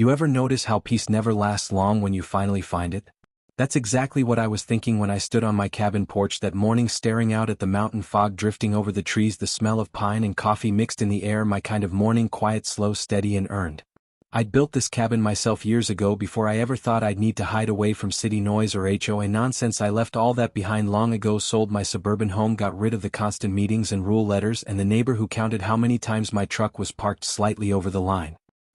You ever notice how peace never lasts long when you finally find it? That's exactly what I was thinking when I stood on my cabin porch that morning staring out at the mountain fog drifting over the trees, the smell of pine and coffee mixed in the air, my kind of morning quiet, slow, steady and earned. I'd built this cabin myself years ago before I ever thought I'd need to hide away from city noise or HOA nonsense. I left all that behind long ago, sold my suburban home, got rid of the constant meetings and rule letters and the neighbor who counted how many times my truck was parked slightly over the line.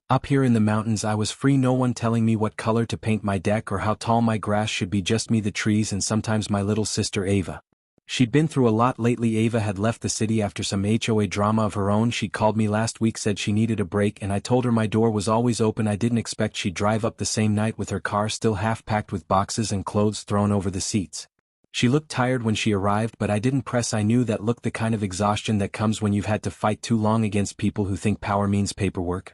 Up here in the mountains I was free, no one telling me what color to paint my deck or how tall my grass should be, just me, the trees, and sometimes my little sister Ava. She'd been through a lot lately. Ava had left the city after some HOA drama of her own. She called me last week, said she needed a break, and I told her my door was always open. I didn't expect she'd drive up the same night with her car still half packed with boxes and clothes thrown over the seats. She looked tired when she arrived, but I didn't press. I knew that look, the kind of exhaustion that comes when you've had to fight too long against people who think power means paperwork.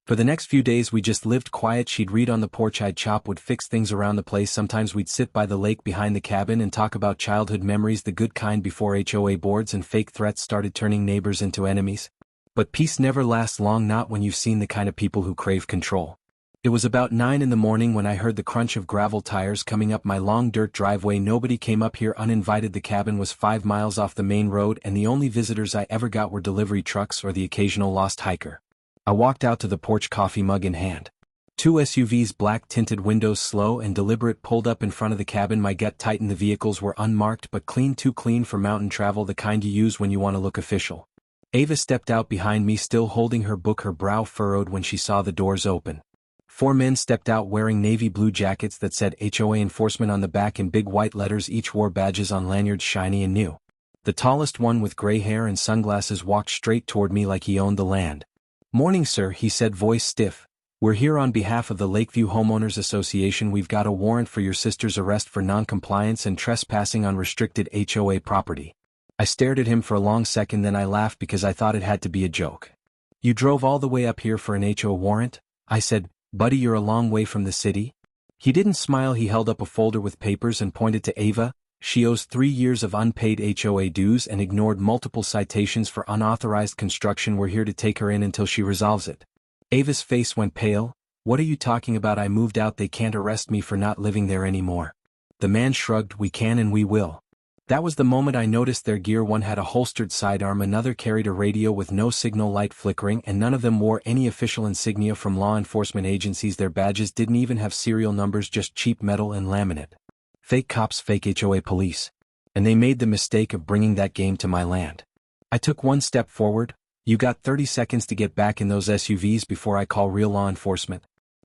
For the next few days we just lived quiet. She'd read on the porch, I'd chop wood, fix things around the place. Sometimes we'd sit by the lake behind the cabin and talk about childhood memories, the good kind, before HOA boards and fake threats started turning neighbors into enemies. But peace never lasts long, not when you've seen the kind of people who crave control. It was about 9 in the morning when I heard the crunch of gravel tires coming up my long dirt driveway. Nobody came up here uninvited. The cabin was 5 miles off the main road, and the only visitors I ever got were delivery trucks or the occasional lost hiker. I walked out to the porch, coffee mug in hand. 2 SUVs, black tinted windows, slow and deliberate, pulled up in front of the cabin. My gut tightened. The vehicles were unmarked but clean, too clean for mountain travel, the kind you use when you want to look official. Ava stepped out behind me, still holding her book, her brow furrowed when she saw the doors open. 4 men stepped out wearing navy blue jackets that said HOA enforcement on the back in big white letters. Each wore badges on lanyards, shiny and new. The tallest one, with gray hair and sunglasses, walked straight toward me like he owned the land. "Morning, sir," he said, voice stiff. "We're here on behalf of the Lakeview Homeowners Association. We've got a warrant for your sister's arrest for noncompliance and trespassing on restricted HOA property." I stared at him for a long second, then I laughed because I thought it had to be a joke. "You drove all the way up here for an HOA warrant?" I said. "Buddy, you're a long way from the city." He didn't smile. He held up a folder with papers and pointed to Ava. "She owes 3 years of unpaid HOA dues and ignored multiple citations for unauthorized construction. We're here to take her in until she resolves it." Ava's face went pale. "What are you talking about? I moved out. They can't arrest me for not living there anymore." The man shrugged. "We can and we will." That was the moment I noticed their gear. One had a holstered sidearm, another carried a radio with no signal light flickering, and none of them wore any official insignia from law enforcement agencies. Their badges didn't even have serial numbers, just cheap metal and laminate. Fake cops, fake HOA police. And they made the mistake of bringing that game to my land. I took one step forward. "You got 30 seconds to get back in those SUVs before I call real law enforcement."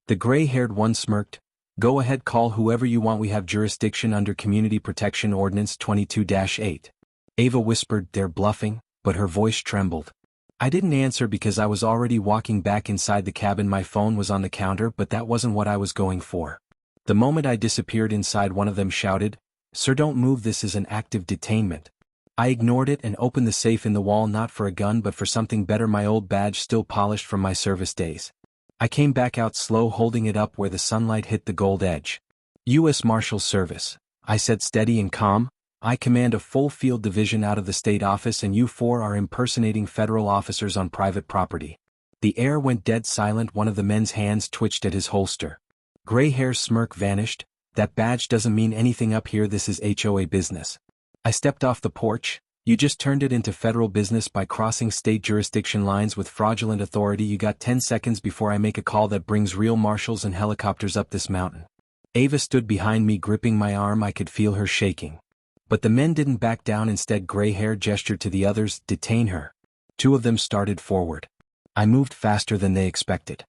The gray-haired one smirked. "Go ahead, call whoever you want. We have jurisdiction under Community Protection Ordinance 22-8. Ava whispered, "They're bluffing," but her voice trembled. I didn't answer because I was already walking back inside the cabin. My phone was on the counter, but that wasn't what I was going for. The moment I disappeared inside, one of them shouted, "Sir, don't move, this is an active detainment." I ignored it and opened the safe in the wall, not for a gun but for something better, my old badge still polished from my service days. I came back out slow, holding it up where the sunlight hit the gold edge. "U.S. Marshals Service," I said, steady and calm. "I command a full field division out of the state office, and you 4 are impersonating federal officers on private property." The air went dead silent. One of the men's hands twitched at his holster. Gray hair's smirk vanished. "That badge doesn't mean anything up here. This is HOA business." I stepped off the porch. "You just turned it into federal business by crossing state jurisdiction lines with fraudulent authority. You got 10 seconds before I make a call that brings real marshals and helicopters up this mountain." Ava stood behind me, gripping my arm. I could feel her shaking. But the men didn't back down. Instead, gray hair gestured to the others, "Detain her." 2 of them started forward. I moved faster than they expected.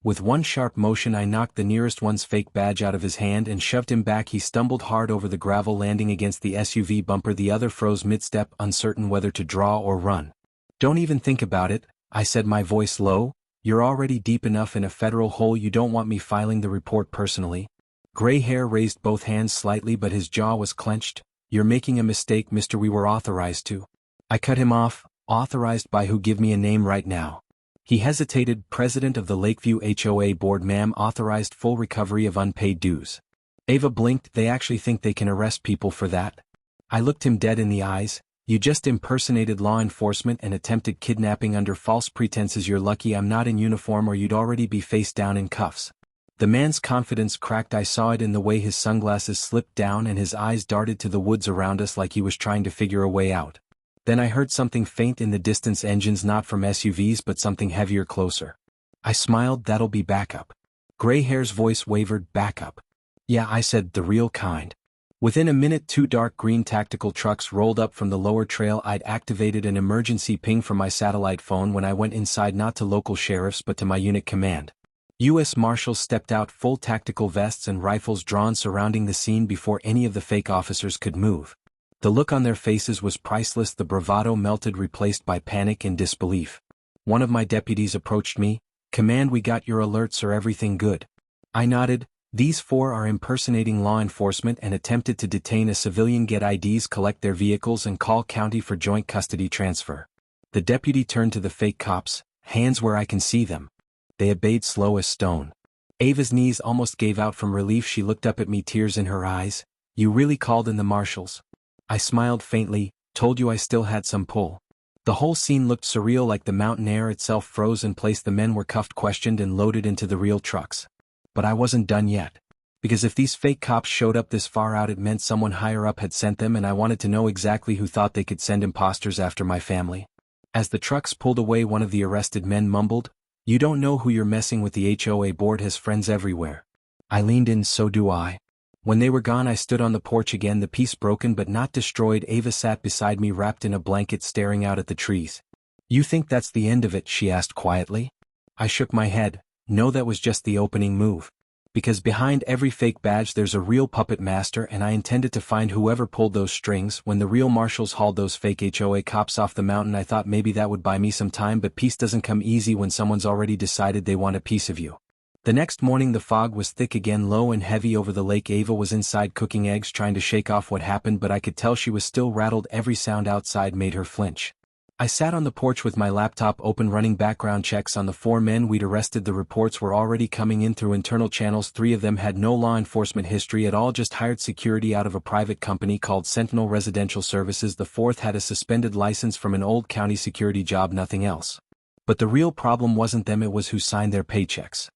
With one sharp motion I knocked the nearest one's fake badge out of his hand and shoved him back. He stumbled hard over the gravel, landing against the SUV bumper. The other froze mid-step, uncertain whether to draw or run. "Don't even think about it," I said, my voice low. "You're already deep enough in a federal hole. You don't want me filing the report personally." Gray hair raised both hands slightly, but his jaw was clenched. "You're making a mistake, mister. We were authorized to." I cut him off. "Authorized by who? Give me a name right now." He hesitated. "President of the Lakeview HOA Board, ma'am. Authorized full recovery of unpaid dues." Ava blinked. "They actually think they can arrest people for that?" I looked him dead in the eyes. "You just impersonated law enforcement and attempted kidnapping under false pretenses. You're lucky I'm not in uniform or you'd already be face down in cuffs." The man's confidence cracked. I saw it in the way his sunglasses slipped down and his eyes darted to the woods around us like he was trying to figure a way out. Then I heard something faint in the distance, engines not from SUVs but something heavier closer. I smiled. That'll be backup. Gray hair's voice wavered. Backup? Yeah, I said, the real kind. Within a minute 2 dark green tactical trucks rolled up from the lower trail. I'd activated an emergency ping from my satellite phone when I went inside, not to local sheriffs but to my unit command. U.S. Marshals stepped out, full tactical vests and rifles drawn, surrounding the scene before any of the fake officers could move. The look on their faces was priceless. The bravado melted, replaced by panic and disbelief. One of my deputies approached me. "Command, we got your alert, sir. Everything good?" I nodded. "These 4 are impersonating law enforcement and attempted to detain a civilian. Get IDs, collect their vehicles and call county for joint custody transfer." The deputy turned to the fake cops. "Hands where I can see them." They obeyed, slow as stone. Ava's knees almost gave out from relief. She looked up at me, tears in her eyes. "You really called in the marshals?" I smiled faintly. "Told you I still had some pull." The whole scene looked surreal, like the mountain air itself froze in place. The men were cuffed, questioned and loaded into the real trucks. But I wasn't done yet. Because if these fake cops showed up this far out, it meant someone higher up had sent them, and I wanted to know exactly who thought they could send imposters after my family. As the trucks pulled away, one of the arrested men mumbled, "You don't know who you're messing with. The HOA board has friends everywhere." I leaned in. "So do I." When they were gone, I stood on the porch again, the peace broken but not destroyed. Ava sat beside me, wrapped in a blanket, staring out at the trees. "You think that's the end of it?" she asked quietly. I shook my head. "No, that was just the opening move. Because behind every fake badge there's a real puppet master, and I intended to find whoever pulled those strings. When the real marshals hauled those fake HOA cops off the mountain, I thought maybe that would buy me some time, but peace doesn't come easy when someone's already decided they want a piece of you. The next morning the fog was thick again, low and heavy over the lake. Ava was inside cooking eggs, trying to shake off what happened, but I could tell she was still rattled. Every sound outside made her flinch. I sat on the porch with my laptop open, running background checks on the 4 men we'd arrested. The reports were already coming in through internal channels. 3 of them had no law enforcement history at all, just hired security out of a private company called Sentinel Residential Services. The 4th had a suspended license from an old county security job, nothing else. But the real problem wasn't them, it was who signed their paychecks.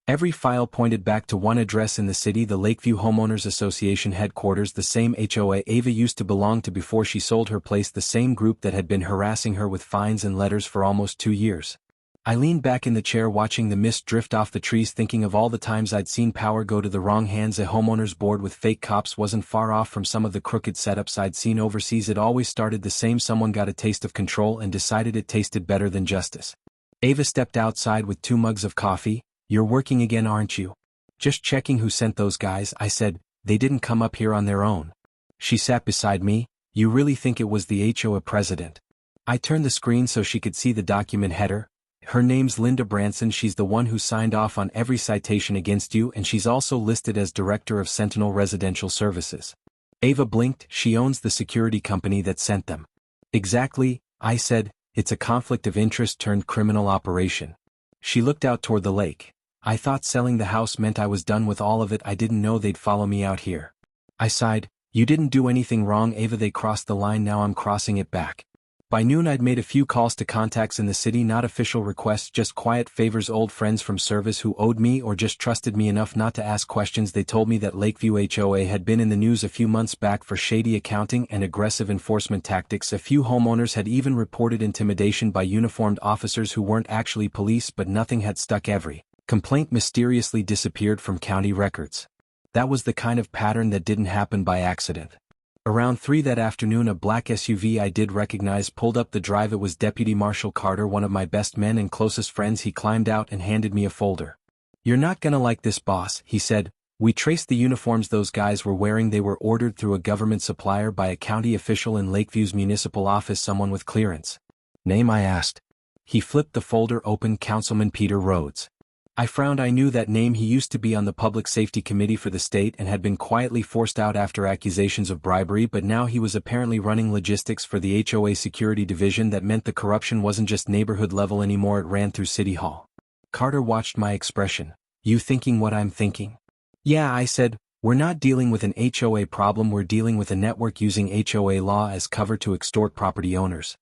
Every file pointed back to one address in the city, the Lakeview Homeowners Association headquarters, the same HOA Ava used to belong to before she sold her place, the same group that had been harassing her with fines and letters for almost 2 years. I leaned back in the chair, watching the mist drift off the trees, thinking of all the times I'd seen power go to the wrong hands. A homeowners board with fake cops wasn't far off from some of the crooked setups I'd seen overseas. It always started the same: someone got a taste of control and decided it tasted better than justice. Ava stepped outside with 2 mugs of coffee. "You're working again, aren't you?" "Just checking who sent those guys," I said. "They didn't come up here on their own." She sat beside me. "You really think it was the HOA president?" I turned the screen so she could see the document header. "Her name's Linda Branson. She's the one who signed off on every citation against you, and she's also listed as director of Sentinel Residential Services." Ava blinked. "She owns the security company that sent them." "Exactly," I said. "It's a conflict of interest turned criminal operation." She looked out toward the lake. "I thought selling the house meant I was done with all of it. I didn't know they'd follow me out here." I sighed. "You didn't do anything wrong, Ava. They crossed the line, now I'm crossing it back." By noon I'd made a few calls to contacts in the city, not official requests, just quiet favors, old friends from service who owed me or just trusted me enough not to ask questions. They told me that Lakeview HOA had been in the news a few months back for shady accounting and aggressive enforcement tactics. A few homeowners had even reported intimidation by uniformed officers who weren't actually police, but nothing had stuck. Every complaint mysteriously disappeared from county records. That was the kind of pattern that didn't happen by accident. Around 3 that afternoon, a black SUV I did recognize pulled up the drive. It was Deputy Marshal Carter, one of my best men and closest friends. He climbed out and handed me a folder. "You're not gonna like this, boss," he said. "We traced the uniforms those guys were wearing. They were ordered through a government supplier by a county official in Lakeview's municipal office, someone with clearance." "Name?" I asked. He flipped the folder open. "Councilman Peter Rhodes." I frowned. I knew that name. He used to be on the Public Safety Committee for the state and had been quietly forced out after accusations of bribery, but now he was apparently running logistics for the HOA security division. That meant the corruption wasn't just neighborhood level anymore, it ran through City Hall. Carter watched my expression. "You thinking what I'm thinking?" "Yeah," I said. "We're not dealing with an HOA problem, we're dealing with a network using HOA law as cover to extort property owners."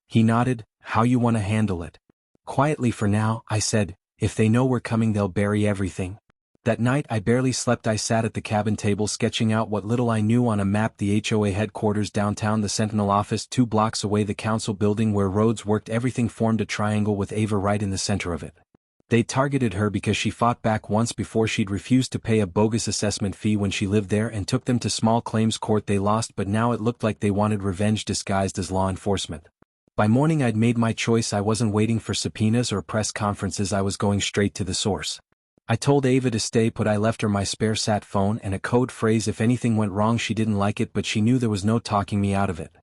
He nodded. "How you want to handle it?" "Quietly for now," I said. "If they know we're coming, they'll bury everything." That night I barely slept. I sat at the cabin table sketching out what little I knew on a map: the HOA headquarters downtown, the Sentinel office 2 blocks away, the council building where roads worked. Everything formed a triangle with Ava right in the center of it. They targeted her because she fought back once before. She'd refused to pay a bogus assessment fee when she lived there and took them to small claims court. They lost, but now it looked like they wanted revenge disguised as law enforcement. By morning I'd made my choice. I wasn't waiting for subpoenas or press conferences. I was going straight to the source. I told Ava to stay put. I left her my spare sat phone and a code phrase if anything went wrong. She didn't like it, but she knew there was no talking me out of it.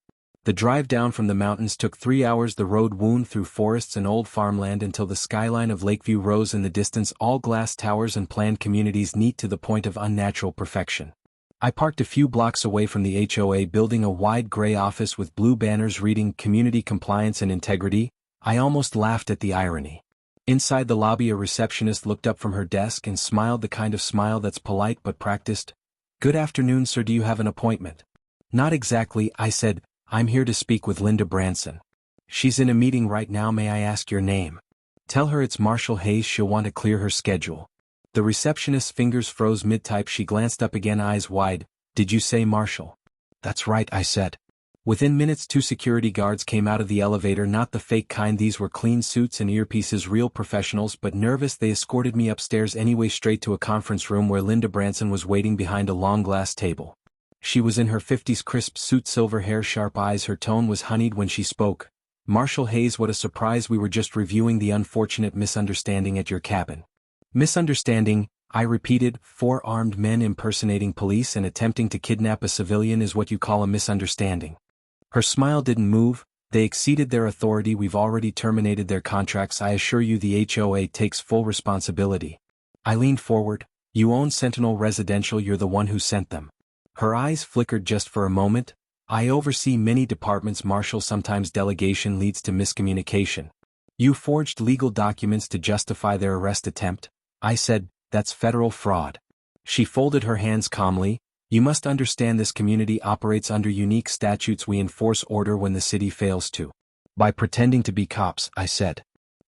The drive down from the mountains took 3 hours. The road wound through forests and old farmland until the skyline of Lakeview rose in the distance, all glass towers and planned communities, neat to the point of unnatural perfection. I parked a few blocks away from the HOA building, a wide gray office with blue banners reading "Community Compliance and Integrity." I almost laughed at the irony. Inside the lobby, a receptionist looked up from her desk and smiled, the kind of smile that's polite but practiced. "Good afternoon, sir. Do you have an appointment?" "Not exactly," I said. "I'm here to speak with Linda Branson. She's in a meeting right now. May I ask your name?" "Tell her it's Marshall Hayes. She'll want to clear her schedule." The receptionist's fingers froze mid-type. She glanced up again, eyes wide. "Did you say Marshall?" "That's right," I said. Within minutes 2 security guards came out of the elevator, not the fake kind. These were clean suits and earpieces, real professionals, but nervous. They escorted me upstairs anyway, straight to a conference room where Linda Branson was waiting behind a long glass table. She was in her 50s, crisp suit, silver hair, sharp eyes. Her tone was honeyed when she spoke. "Marshall Hayes, what a surprise. We were just reviewing the unfortunate misunderstanding at your cabin." "Misunderstanding?" I repeated. 4 armed men impersonating police and attempting to kidnap a civilian is what you call a misunderstanding. Her smile didn't move. "They exceeded their authority. We've already terminated their contracts. I assure you the HOA takes full responsibility." I leaned forward. "You own Sentinel Residential. You're the one who sent them." Her eyes flickered just for a moment. "I oversee many departments, Marshall. Sometimes delegation leads to miscommunication." "You forged legal documents to justify their arrest attempt?" I said. "That's federal fraud." She folded her hands calmly. "You must understand this community operates under unique statutes. We enforce order when the city fails to." "By pretending to be cops," I said.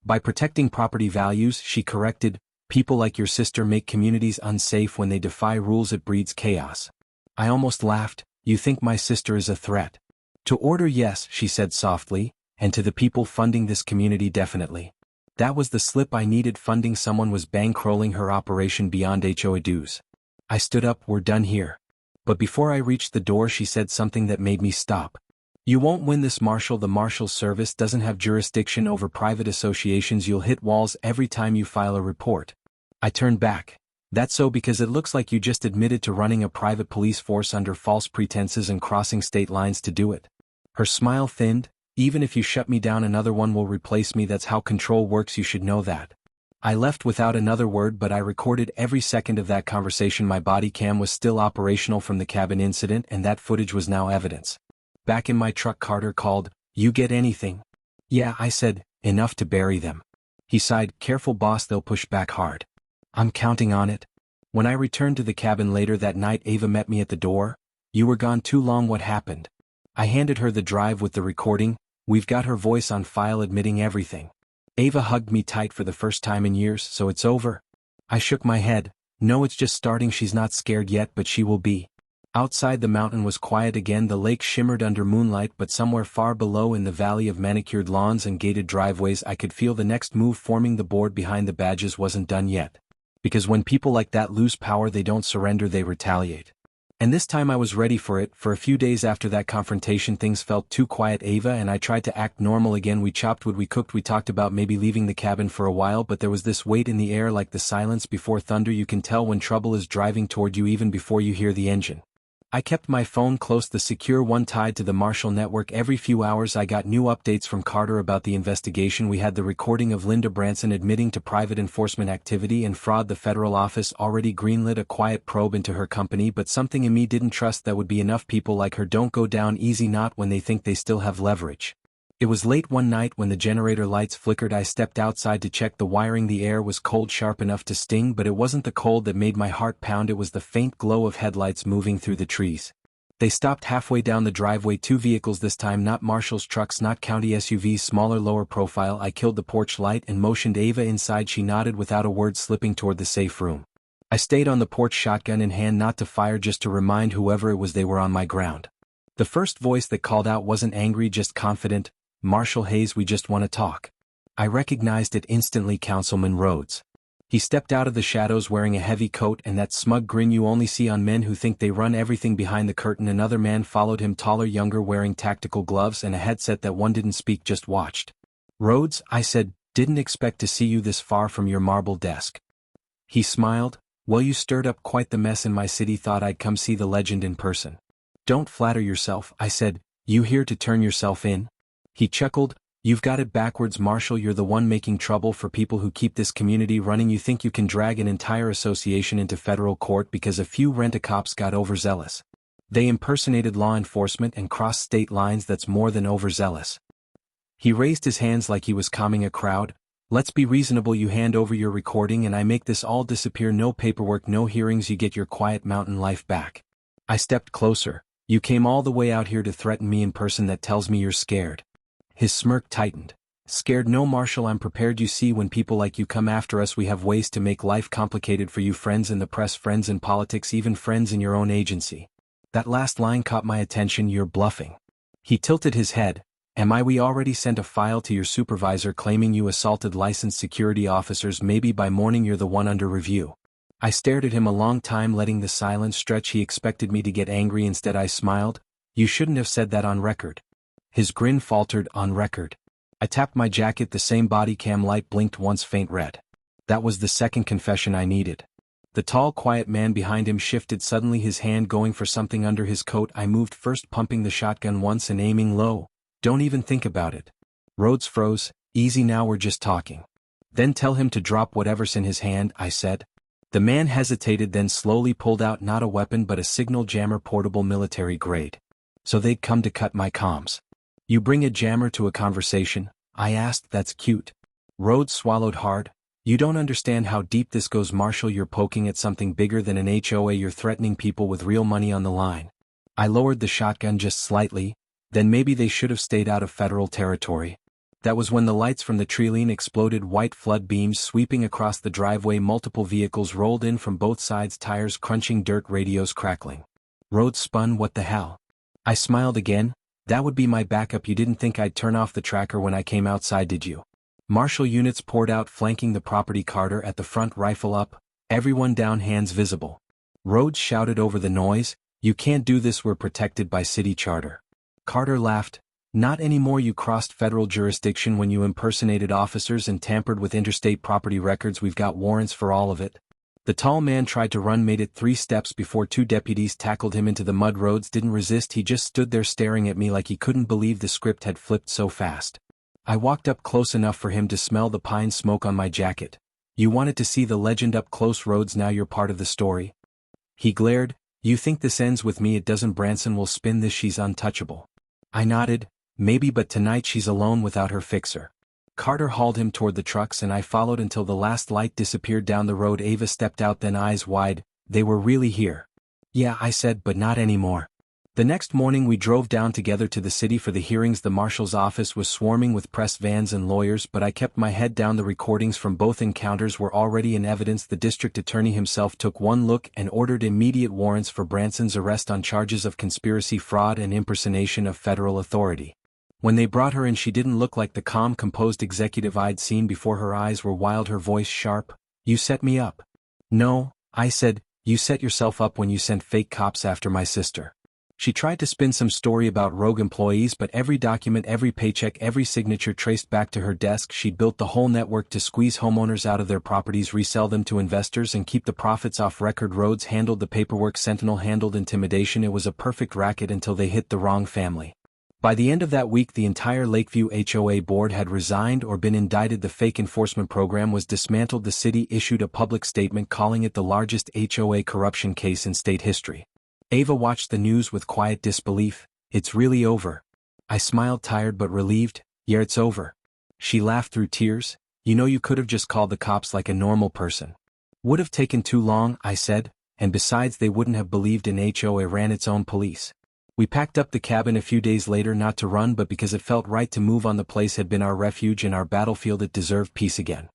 "By protecting property values," she corrected. "People like your sister make communities unsafe when they defy rules. It breeds chaos." I almost laughed. "You think my sister is a threat?" "To order, yes," she said softly, "and to the people funding this community, definitely." That was the slip I needed. Funding someone was bankrolling her operation beyond HOA dues. I stood up. "We're done here." But before I reached the door she said something that made me stop. "You won't win this, Marshall. The Marshals Service doesn't have jurisdiction over private associations. You'll hit walls every time you file a report." I turned back. "That's so because it looks like you just admitted to running a private police force under false pretenses and crossing state lines to do it." Her smile thinned. "Even if you shut me down, another one will replace me. That's how control works. You should know that." I left without another word, but I recorded every second of that conversation. My body cam was still operational from the cabin incident, and that footage was now evidence. Back in my truck, Carter called. "You get anything?" "Yeah," I said, "enough to bury them." He sighed. "Careful, boss, they'll push back hard." "I'm counting on it." When I returned to the cabin later that night, Ava met me at the door. "You were gone too long. What happened?" I handed her the drive with the recording. "We've got her voice on file admitting everything." Ava hugged me tight for the first time in years. "So it's over?" I shook my head. "No, it's just starting. She's not scared yet, but she will be." Outside, the mountain was quiet again. The lake shimmered under moonlight, but somewhere far below, in the valley of manicured lawns and gated driveways, I could feel the next move forming. The board behind the badges wasn't done yet. Because when people like that lose power, they don't surrender, they retaliate. And this time I was ready for it. For a few days after that confrontation, things felt too quiet. Ava and I tried to act normal again. We chopped wood, we cooked, we talked about maybe leaving the cabin for a while, but there was this weight in the air, like the silence before thunder. You can tell when trouble is driving toward you even before you hear the engine. I kept my phone close, the secure one tied to the Marshall network. Every few hours I got new updates from Carter about the investigation. We had the recording of Linda Branson admitting to private enforcement activity and fraud. The federal office already greenlit a quiet probe into her company, but something in me didn't trust that would be enough. People like her don't go down easy, not when they think they still have leverage. It was late one night when the generator lights flickered. I stepped outside to check the wiring. The air was cold, sharp enough to sting, but it wasn't the cold that made my heart pound. It was the faint glow of headlights moving through the trees. They stopped halfway down the driveway. 2 vehicles this time, not Marshall's trucks, not county SUVs, smaller, lower profile. I killed the porch light and motioned Ava inside. She nodded without a word, slipping toward the safe room. I stayed on the porch, shotgun in hand, not to fire, just to remind whoever it was they were on my ground. The first voice that called out wasn't angry, just confident. "Marshal Hayes, we just want to talk." I recognized it instantly, Councilman Rhodes. He stepped out of the shadows wearing a heavy coat and that smug grin you only see on men who think they run everything behind the curtain. Another man followed him, taller, younger, wearing tactical gloves and a headset that one didn't speak, just watched. "Rhodes," I said, "didn't expect to see you this far from your marble desk." He smiled. "Well, you stirred up quite the mess in my city, thought I'd come see the legend in person." "Don't flatter yourself," I said, "you here to turn yourself in?" He chuckled. "You've got it backwards, Marshal. You're the one making trouble for people who keep this community running. You think you can drag an entire association into federal court because a few rent-a-cops got overzealous. They impersonated law enforcement and crossed state lines. That's more than overzealous." He raised his hands like he was calming a crowd. "Let's be reasonable. You hand over your recording and I make this all disappear. No paperwork, no hearings. You get your quiet mountain life back." I stepped closer. "You came all the way out here to threaten me in person. That tells me you're scared." His smirk tightened. "Scared? No, Marshal, I'm prepared. You see, when people like you come after us, we have ways to make life complicated for you. Friends in the press, friends in politics, even friends in your own agency." That last line caught my attention. "You're bluffing." He tilted his head. "Am I? We already sent a file to your supervisor claiming you assaulted licensed security officers. Maybe by morning you're the one under review." I stared at him a long time, letting the silence stretch. He expected me to get angry. Instead I smiled. "You shouldn't have said that on record." His grin faltered. "On record?" I tapped my jacket. The same body cam light blinked once, faint red. That was the second confession I needed. The tall, quiet man behind him shifted suddenly, his hand going for something under his coat. I moved first, pumping the shotgun once and aiming low. "Don't even think about it." Rhodes froze. "Easy now, we're just talking." "Then tell him to drop whatever's in his hand," I said. The man hesitated, then slowly pulled out not a weapon but a signal jammer, portable, military grade. "So they'd come to cut my comms." "You bring a jammer to a conversation?" I asked. "That's cute." Rhodes swallowed hard. "You don't understand how deep this goes, Marshal. You're poking at something bigger than an HOA. You're threatening people with real money on the line." I lowered the shotgun just slightly. "Then maybe they should have stayed out of federal territory." That was when the lights from the tree-line exploded, white flood beams sweeping across the driveway. Multiple vehicles rolled in from both sides, tires crunching, dirt, radios crackling. Rhodes spun. "What the hell?" I smiled again. "That would be my backup. You didn't think I'd turn off the tracker when I came outside, did you?" Marshal units poured out, flanking the property. Carter at the front, rifle up. Everyone down, hands visible. Rhodes shouted over the noise, "You can't do this. We're protected by city charter." Carter laughed. "Not anymore. You crossed federal jurisdiction when you impersonated officers and tampered with interstate property records. We've got warrants for all of it." The tall man tried to run, made it 3 steps before 2 deputies tackled him into the mud. Rhodes didn't resist. He just stood there staring at me like he couldn't believe the script had flipped so fast. I walked up close enough for him to smell the pine smoke on my jacket. "You wanted to see the legend up close, Rhodes. Now you're part of the story." He glared. "You think this ends with me? It doesn't. Branson will spin this. She's untouchable." I nodded. "Maybe, but tonight she's alone without her fixer." Carter hauled him toward the trucks and I followed until the last light disappeared down the road. Ava stepped out, then eyes wide. "They were really here?" "Yeah," I said, "but not anymore." The next morning we drove down together to the city for the hearings. The marshal's office was swarming with press vans and lawyers, but I kept my head down. The recordings from both encounters were already in evidence. The district attorney himself took one look and ordered immediate warrants for Branson's arrest on charges of conspiracy, fraud, and impersonation of federal authority. When they brought her in, she didn't look like the calm, composed executive I'd seen before. Her eyes were wild, her voice sharp. "You set me up." "No," I said, "you set yourself up when you sent fake cops after my sister." She tried to spin some story about rogue employees, but every document, every paycheck, every signature traced back to her desk. She'd built the whole network to squeeze homeowners out of their properties, resell them to investors, and keep the profits off record. Rhodes handled the paperwork, Sentinel handled intimidation. It was a perfect racket until they hit the wrong family. By the end of that week, the entire Lakeview HOA board had resigned or been indicted. The fake enforcement program was dismantled. The city issued a public statement calling it the largest HOA corruption case in state history. Ava watched the news with quiet disbelief. "It's really over." I smiled, tired but relieved. "Yeah, it's over." She laughed through tears. "You know, you could have just called the cops like a normal person." "Would have taken too long," I said, "and besides they wouldn't have believed an HOA ran its own police." We packed up the cabin a few days later, not to run but because it felt right to move on. The place had been our refuge and our battlefield. It deserved peace again.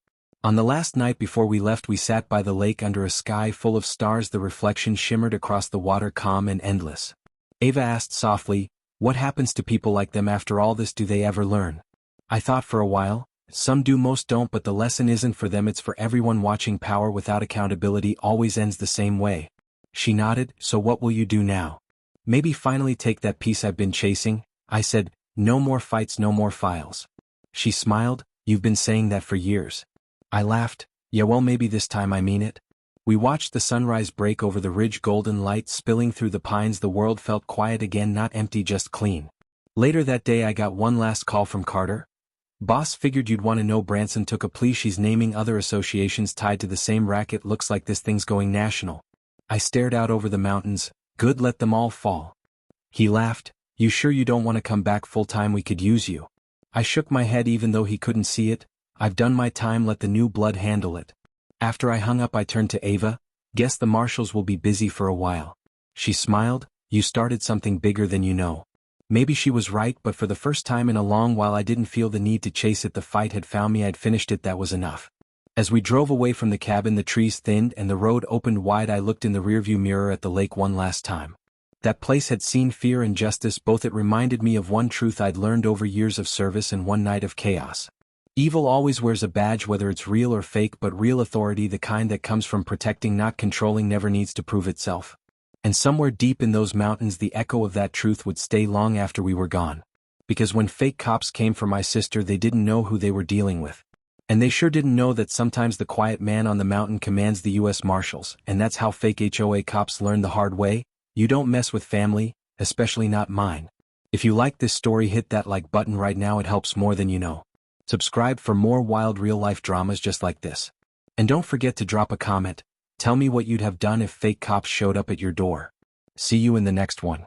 On the last night before we left, we sat by the lake under a sky full of stars. The reflection shimmered across the water, calm and endless. Ava asked softly, "What happens to people like them after all this? Do they ever learn?" I thought for a while. Some do, most don't, but the lesson isn't for them, it's for everyone watching. Power without accountability always ends the same way. She nodded. "So what will you do now?" "Maybe finally take that peace I've been chasing," I said. "No more fights, no more files." She smiled. "You've been saying that for years." I laughed. "Yeah, well, maybe this time I mean it." We watched the sunrise break over the ridge, golden light spilling through the pines. The world felt quiet again, not empty, just clean. Later that day I got one last call from Carter. "Boss, figured you'd want to know. Branson took a plea. She's naming other associations tied to the same racket. Looks like this thing's going national." I stared out over the mountains. "Good, let them all fall." He laughed. "You sure you don't want to come back full-time? We could use you." I shook my head even though he couldn't see it. "I've done my time, let the new blood handle it." After I hung up I turned to Ava. "Guess the Marshals will be busy for a while." She smiled. "You started something bigger than you know." Maybe she was right, but for the first time in a long while I didn't feel the need to chase it. The fight had found me. I'd finished it. That was enough. As we drove away from the cabin, the trees thinned and the road opened wide. I looked in the rearview mirror at the lake one last time. That place had seen fear and justice both. It reminded me of one truth I'd learned over years of service and one night of chaos. Evil always wears a badge, whether it's real or fake, but real authority, the kind that comes from protecting, not controlling, never needs to prove itself. And somewhere deep in those mountains the echo of that truth would stay long after we were gone. Because when fake cops came for my sister, they didn't know who they were dealing with. And they sure didn't know that sometimes the quiet man on the mountain commands the U.S. Marshals, and that's how fake HOA cops learned the hard way. You don't mess with family, especially not mine. If you like this story, hit that like button right now, it helps more than you know. Subscribe for more wild real-life dramas just like this. And don't forget to drop a comment. Tell me what you'd have done if fake cops showed up at your door. See you in the next one.